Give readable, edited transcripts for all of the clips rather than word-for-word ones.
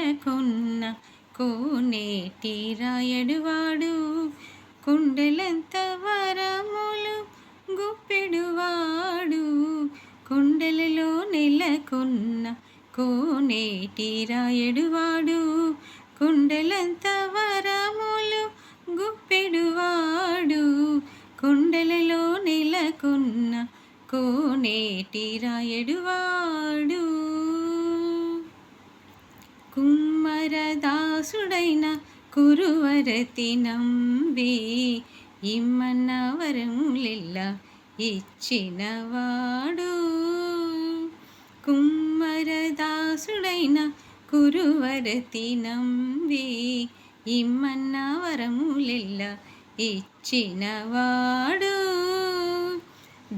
నెలకొన్న కోనేటి రాయడువాడు, కొండలంత వరములు గుప్పెడువాడు. కొండలలో నెలకొన్న కోనేటి రాయడువాడు, కొండలంత వరములు గుప్పెడువాడు. కొండలలో నెలకొన్న కోనేటి రాయడువాడు. కుమ్మరదాసుడైన కురువరతి నంబి, ఇమ్మన్న వరములెల్ల ఇచ్చినవాడు. కుమ్మరదాసుడైన కురువరతి నంబి, ఇమ్మన్న వరములెల్ల ఇచ్చినవాడు.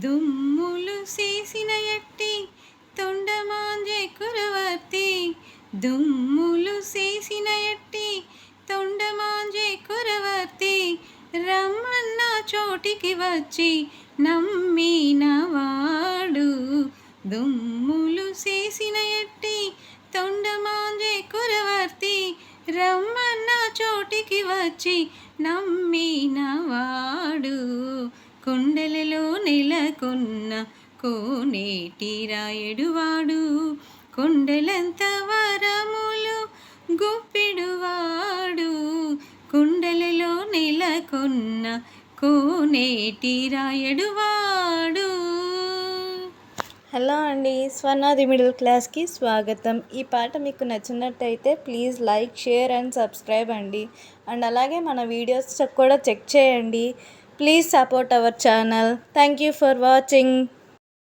దుమ్ములు చేసిన ఎట్టి తొండమాంజే కురవర్తి, దుమ్ములు చేసిన ఎట్టి తొండమాంజే కురవర్తి. రమ్మన్న చోటికి వచ్చి నమ్మినవాడు. దుమ్ములు చేసిన ఎట్టి తొండమాంజే కురవర్తి, రమ్మన్న చోటికి వచ్చి నమ్మినవాడు. కొండలలో నెలకొన్న కోనేటి రాయడువాడు, కొండలంత వరములు గుప్పెడువాడు. కొండలలో నెలకొన్న కోనేటి రాయడువాడు. హలో అండి, స్వర్ణాది మిడిల్ క్లాస్కి స్వాగతం. ఈ పాట మీకు నచ్చినట్టయితే please like, share and subscribe అండి. అండ్ అలాగే మన వీడియోస్ కూడా చెక్ చేయండి. Please support our channel. Thank you for watching.